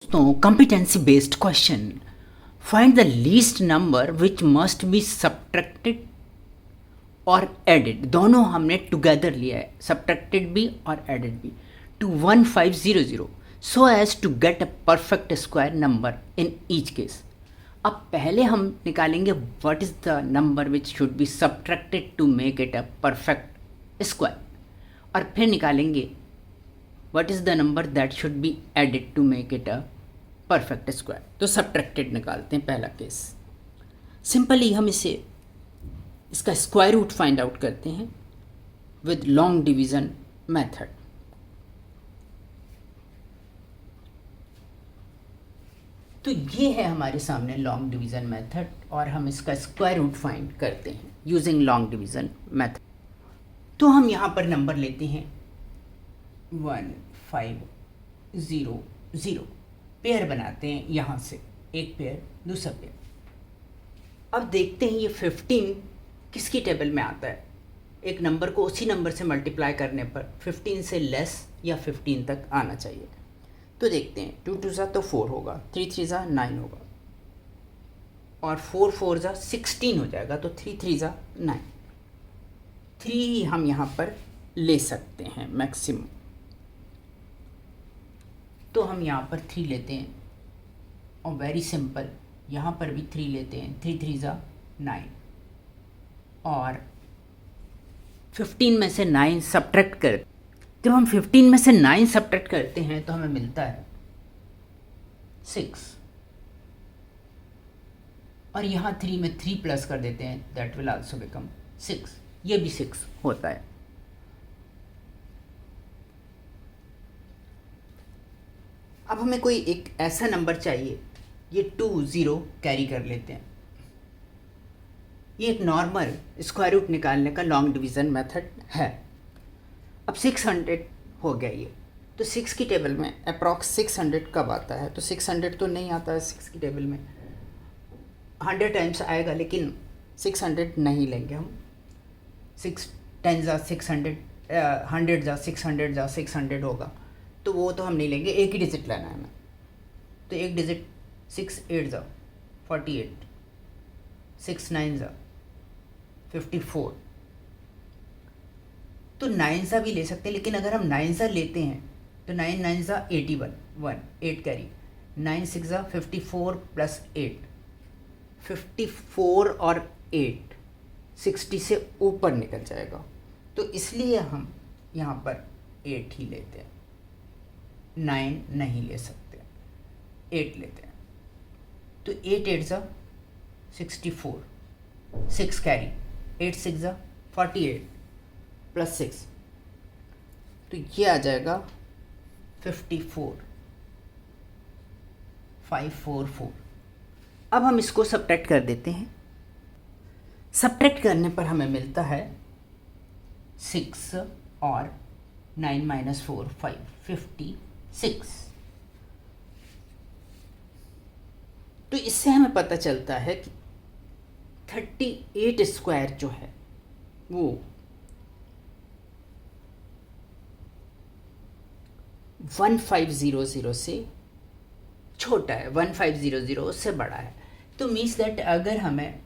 दोस्तों competency based question, find the least number which must be subtracted और added. दोनों हमने टुगेदर लिया है, सब्ट्रैक्टेड भी और एडेड भी, to 1500 so as to get a perfect square number in each case. अब पहले हम निकालेंगे what is the number which should be subtracted to make it a perfect square, और फिर निकालेंगे what is the number that should be added to make it a perfect square। तो subtracted निकालते हैं पहला केस। सिंपली हम इसका square root find out करते हैं विद लॉन्ग डिवीजन मेथड। तो ये है हमारे सामने लॉन्ग डिवीजन मेथड, और हम इसका स्क्वायर रूट फाइंड करते हैं यूजिंग लॉन्ग डिवीजन मेथड। तो हम यहाँ पर नंबर लेते हैं 1500, पेयर बनाते हैं, यहाँ से एक पेयर दूसरा पेयर। अब देखते हैं ये 15 किसकी टेबल में आता है। एक नंबर को उसी नंबर से मल्टीप्लाई करने पर 15 से लेस या 15 तक आना चाहिए। तो देखते हैं 2 2 तो 4 होगा, 3 3 9 होगा, और 4 4 16 हो जाएगा, तो 3 3 9। 3 हम यहाँ पर ले सकते हैं मैक्सिमम, तो हम यहाँ पर 3 लेते हैं, और वेरी सिंपल यहाँ पर भी 3 लेते हैं, 3 3 9, और 15 में से 9 सब्ट्रैक्ट कर, जब हम 15 में से 9 सब्ट्रैक्ट करते हैं तो हमें मिलता है 6, और यहाँ 3 में 3 प्लस कर देते हैं, दैट विल आल्सो बिकम 6, ये भी 6 होता है। अब हमें कोई एक ऐसा नंबर चाहिए, ये 2 0 कैरी कर लेते हैं। ये एक नॉर्मल स्क्वायर रूट निकालने का लॉन्ग डिवीज़न मेथड है। अब 600 हो गया ये, तो 6 की टेबल में अप्रॉक्स 600 कब आता है? तो 600 तो नहीं आता है 6 की टेबल में, 100 टाइम्स आएगा, लेकिन 600 नहीं लेंगे हम। 6 10 600, 100 600 600 होगा, तो वो तो हम नहीं लेंगे, एक ही डिजिट लेना है हमें। तो एक डिजिट 6 8 48, 6 9 54, तो 9 भी ले सकते हैं, लेकिन अगर हम 9 लेते हैं तो 9 9 81, 8 कैरी, 9 6 54 प्लस 8, 54 और 8 60 से ऊपर निकल जाएगा, तो इसलिए हम यहाँ पर 8 ही लेते हैं, 9 नहीं ले सकते, 8 लेते हैं। तो 8 8 64, 6 कैरी, 8 6 48 प्लस 6, तो ये आ जाएगा 54 544। अब हम इसको सब्ट्रैक्ट कर देते हैं। सब्ट्रैक्ट करने पर हमें मिलता है 6 और 9 - 4 5 56। तो इससे हमें पता चलता है कि 38 स्क्वायर जो है वो 1500 से छोटा है, 1500 उससे बड़ा है। तो मीन्स दैट अगर हमें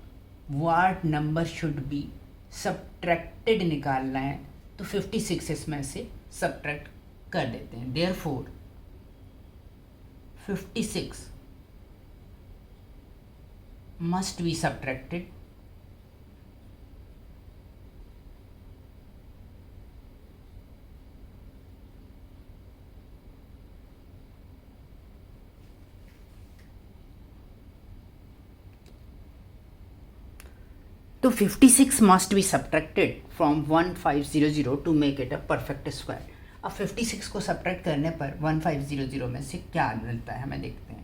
what number should be subtracted निकालना है तो 56 इसमें से सब्ट्रैक्ट कर देते हैं। देयरफॉर 56 मस्ट बी सब्ट्रैक्टेड तो 56 must be subtracted from 1500 to make it a perfect square. अब 56 को सब्ट्रैक्ट करने पर 1500 में से क्या मिलता है हमें देखते हैं।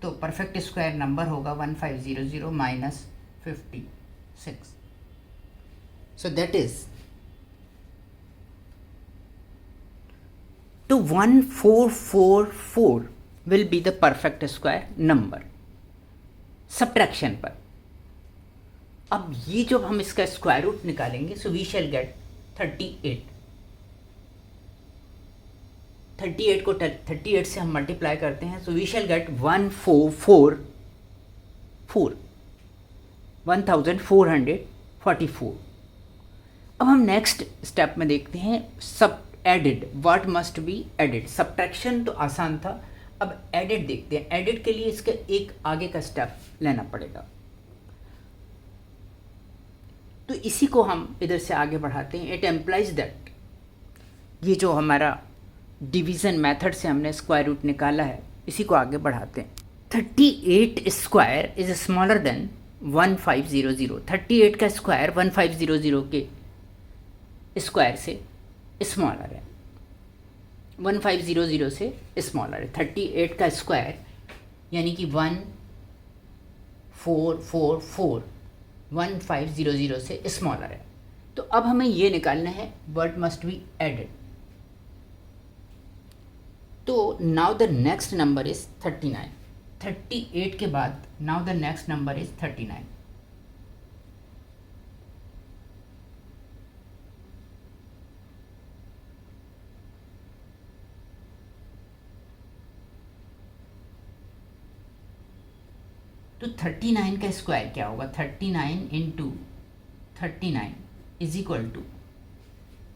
तो परफेक्ट स्क्वायर नंबर होगा 1500 माइनस 56, सो दैट इज तो 1444 will be the perfect square number subtraction पर। अब ये जब हम इसका स्क्वायर रूट निकालेंगे, सो वी शैल गेट 38। 38 को 38 से हम मल्टीप्लाई करते हैं, सो वी शैल गेट 1444 1444। अब हम नेक्स्ट स्टेप में देखते हैं सब added, what must be added. Subtraction तो आसान था, अब एडिड देखते हैं। एडिड के लिए इसके एक आगे का स्टेप लेना पड़ेगा, तो इसी को हम इधर से आगे बढ़ाते हैं। इट एम्प्लाइज दैट, ये जो हमारा डिवीज़न मेथड से हमने स्क्वायर रूट निकाला है, इसी को आगे बढ़ाते हैं। 38 स्क्वायर इज स्मॉलर देन 1500। 38 का स्क्वायर 1500 के स्क्वायर से स्मॉलर है, 1500 से स्मॉलर है। 38 का स्क्वायर यानी कि 1444 1500 से स्मॉलर है। तो अब हमें ये निकालना है व्हाट मस्ट बी एडेड। तो now the next number is 39। 38 के बाद now the next number is 39। तो 39 का स्क्वायर क्या होगा? 39 इंटू 39 इज इक्वल टू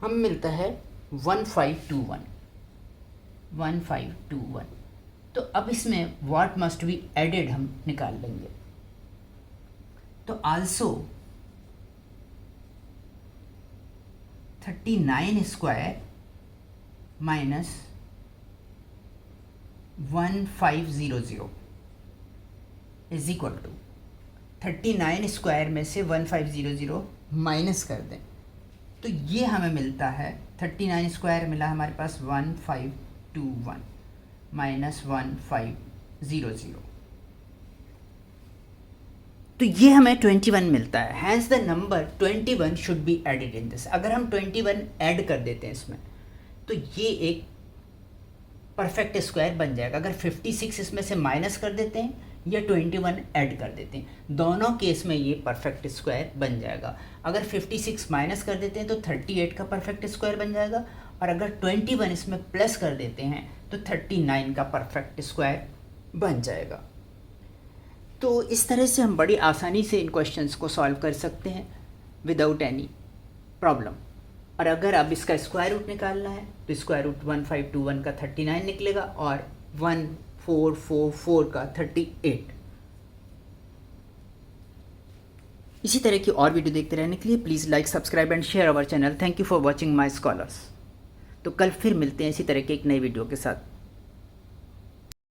हम मिलता है 1521। तो अब इसमें व्हाट मस्ट बी एडेड हम निकाल लेंगे। तो also 39 square minus 1500 is equal to 39 square में से 1500 माइनस कर दें, तो ये हमें मिलता है 39 स्क्वायर मिला हमारे पास 1521 माइनस 1500, तो ये हमें 21 मिलता है। Hence the number 21 should be added in this. अगर हम 21 ऐड कर देते हैं इसमें, तो ये एक परफेक्ट स्क्वायर बन जाएगा। अगर 56 इसमें से माइनस कर देते हैं या 21 ऐड कर देते हैं, दोनों केस में ये परफेक्ट स्क्वायर बन जाएगा। अगर 56 माइनस कर देते हैं तो 38 का परफेक्ट स्क्वायर बन जाएगा, और अगर 21 इसमें प्लस कर देते हैं तो 39 का परफेक्ट स्क्वायर बन जाएगा। तो इस तरह से हम बड़ी आसानी से इन क्वेश्चंस को सॉल्व कर सकते हैं विदाउट एनी प्रॉब्लम। और अगर अब इसका स्क्वायर रूट निकालना है तो स्क्वायर रूट 1521 का 39 निकलेगा और 1444 का 38। इसी तरह की और वीडियो देखते रहने के लिए please like, subscribe and share our channel. Thank you for watching my scholars. तो कल फिर मिलते हैं इसी तरह के एक नई वीडियो के साथ।